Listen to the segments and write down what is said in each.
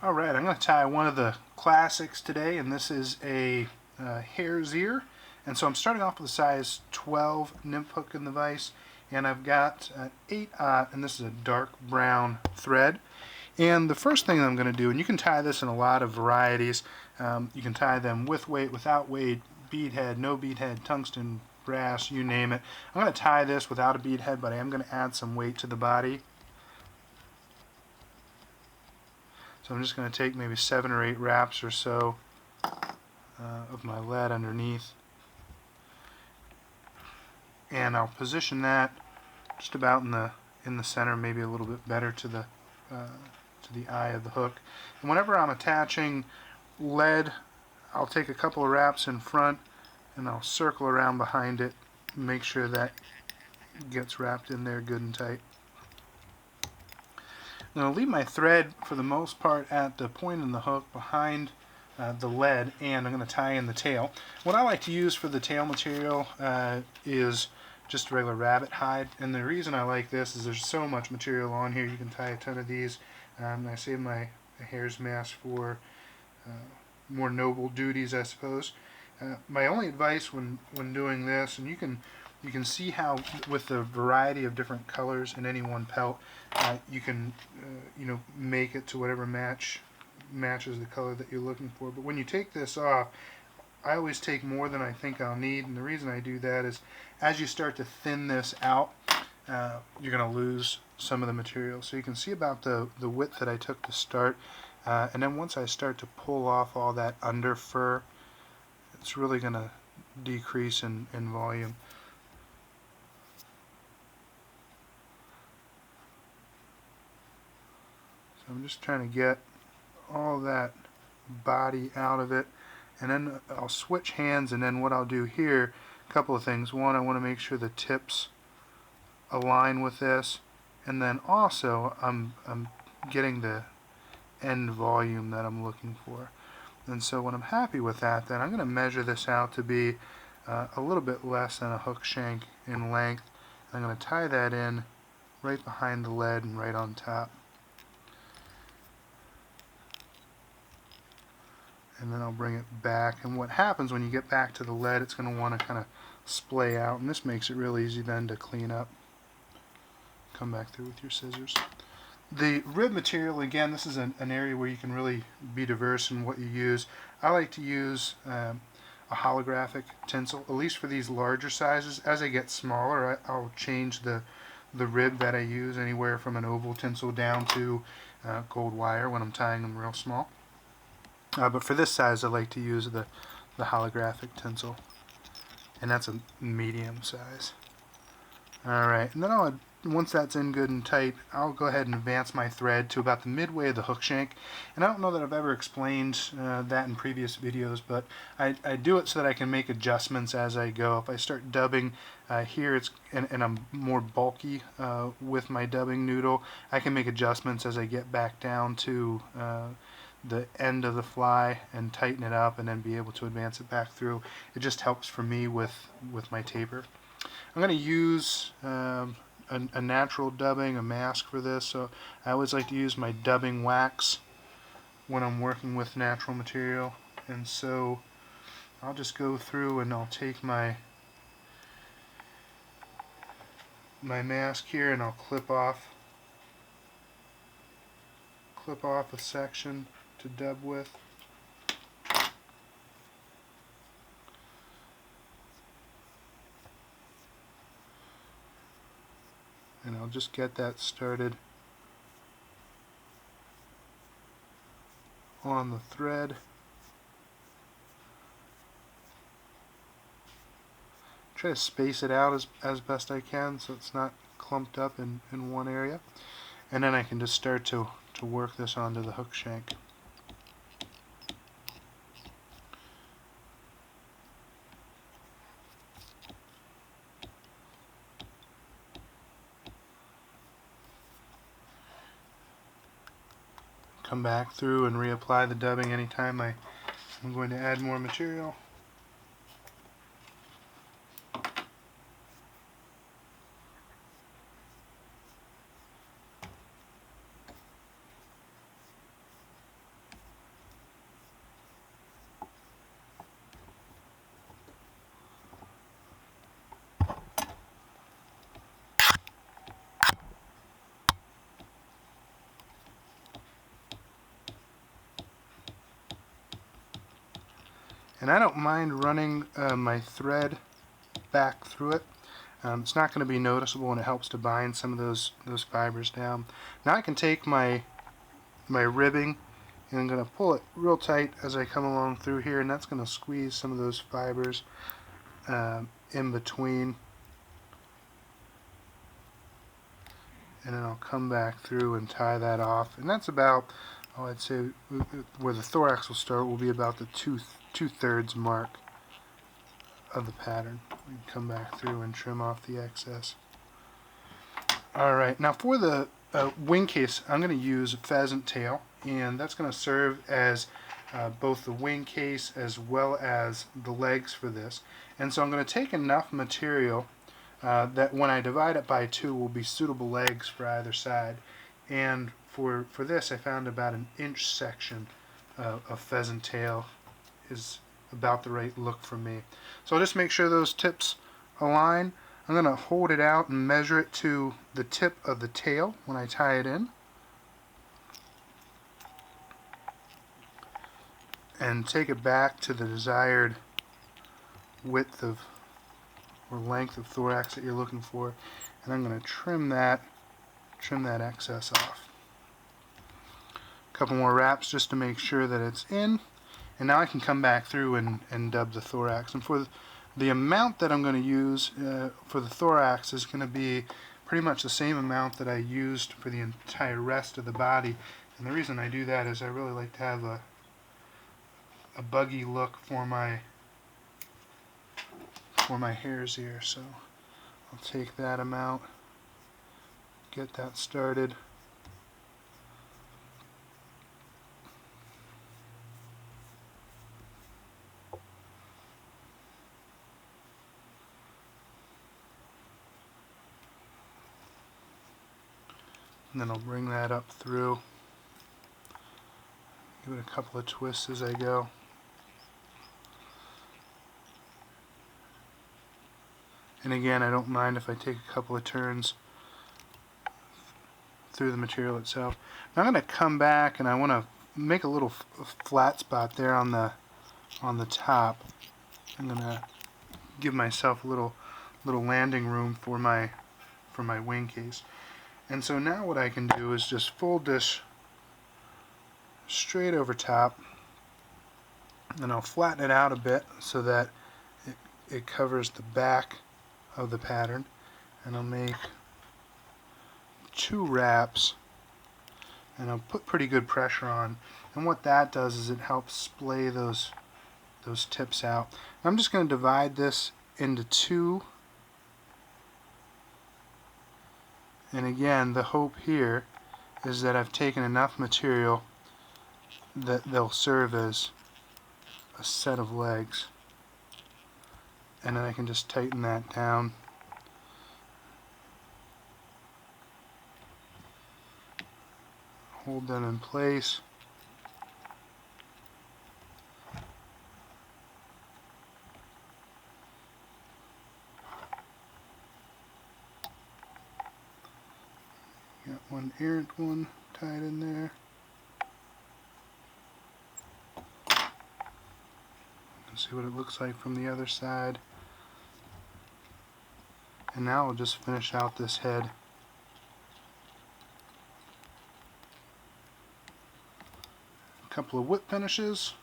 Alright, I'm going to tie one of the classics today, and this is a hare's ear. And so I'm starting off with a size 12 nymph hook in the vise, and I've got an 8/0, and this is a dark brown thread. And the first thing that I'm going to do, and you can tie this in a lot of varieties, you can tie them with weight, without weight, bead head, no bead head, tungsten, brass, you name it. I'm going to tie this without a bead head, but I am going to add some weight to the body. So I'm just going to take maybe 7 or 8 wraps or so of my lead underneath, and I'll position that just about in the center, maybe a little bit better to the eye of the hook. And whenever I'm attaching lead, I'll take a couple of wraps in front and I'll circle around behind it, make sure that gets wrapped in there good and tight. I'm going to leave my thread for the most part at the point in the hook behind the lead, and I'm going to tie in the tail. What I like to use for the tail material is just regular rabbit hide, and the reason I like this is there's so much material on here. You can tie a ton of these. I save my hare's mask for more noble duties, I suppose. My only advice when doing this, and you can see how with the variety of different colors in any one pelt, you can make it to whatever matches the color that you're looking for. But when you take this off, I always take more than I think I'll need, and the reason I do that is as you start to thin this out, you're going to lose some of the material. So you can see about the width that I took to start, and then once I start to pull off all that under fur, it's really going to decrease in volume. So I'm just trying to get all that body out of it, and then I'll switch hands, and then what I'll do here, a couple of things. One, I want to make sure the tips align with this, and then also I'm getting the end volume that I'm looking for. And so when I'm happy with that, then I'm going to measure this out to be a little bit less than a hook shank in length. I'm going to tie that in right behind the lead and right on top. And then I'll bring it back, and what happens when you get back to the lead, it's going to want to kind of splay out, and this makes it real easy then to clean up. Come back through with your scissors. The rib material, again, this is an area where you can really be diverse in what you use. I like to use a holographic tinsel, at least for these larger sizes. As I get smaller, I'll change the rib that I use, anywhere from an oval tinsel down to gold wire when I'm tying them real small. But for this size, I like to use the holographic tinsel, and that's a medium size. Alright, and then once that's in good and tight, I'll go ahead and advance my thread to about the midway of the hook shank. And I don't know that I've ever explained that in previous videos, but I do it so that I can make adjustments as I go. If I start dubbing here, and I'm more bulky with my dubbing noodle, I can make adjustments as I get back down to the end of the fly and tighten it up, and then be able to advance it back through. It just helps for me with my taper. I'm going to use a natural dubbing, a mask for this, so I always like to use my dubbing wax when I'm working with natural material. And so I'll just go through and I'll take my mask here, and I'll clip off a section to dub with. And I'll just get that started on the thread. Try to space it out as best I can so it's not clumped up in one area. And then I can just start to work this onto the hook shank. Come back through and reapply the dubbing anytime I'm going to add more material. And I don't mind running my thread back through it. It's not going to be noticeable, and it helps to bind some of those fibers down. Now I can take my ribbing, and I'm going to pull it real tight as I come along through here, and that's going to squeeze some of those fibers in between. And then I'll come back through and tie that off. And that's about, oh, I'd say where the thorax will start will be about the two-thirds mark of the pattern. We can come back through and trim off the excess. Alright, now for the wing case, I'm going to use a pheasant tail, and that's going to serve as both the wing case as well as the legs for this. And so I'm going to take enough material that when I divide it by 2 will be suitable legs for either side. And for this I found about an inch section of pheasant tail is about the right look for me. So I'll just make sure those tips align. I'm going to hold it out and measure it to the tip of the tail when I tie it in. And take it back to the desired width of or length of thorax that you're looking for, and I'm going to trim that excess off. A couple more wraps just to make sure that it's in, and now I can come back through and dub the thorax. And for the amount that I'm going to use for the thorax is going to be pretty much the same amount that I used for the entire rest of the body. And the reason I do that is I really like to have a buggy look for my hare's ear. So I'll take that amount, get that started. And then I'll bring that up through. Give it a couple of twists as I go. And again, I don't mind if I take a couple of turns through the material itself. Now I'm going to come back and I want to make a little flat spot there on the top. I'm going to give myself a little landing room for my wing case. And so now what I can do is just fold this straight over top, and I'll flatten it out a bit so that it covers the back of the pattern, and I'll make 2 wraps, and I'll put pretty good pressure on, and what that does is it helps splay those tips out. I'm just going to divide this into 2, and again the hope here is that I've taken enough material that they'll serve as a set of legs, and then I can just tighten that down. Hold them in place. Got one errant one tied in there. See what it looks like from the other side. And now I'll just finish out this head. A couple of whip finishes.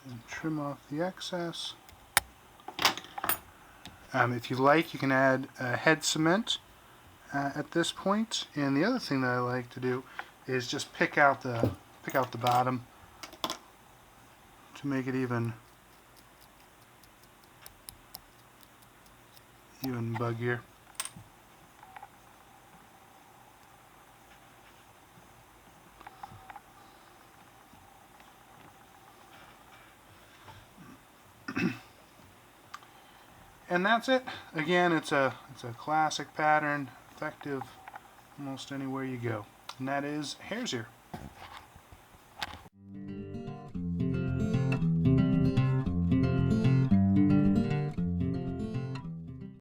And trim off the excess. If you like, you can add head cement at this point. And the other thing that I like to do is just pick out the bottom to make it even buggier. And that's it. Again, it's a classic pattern, effective almost anywhere you go. And that is hare's ear.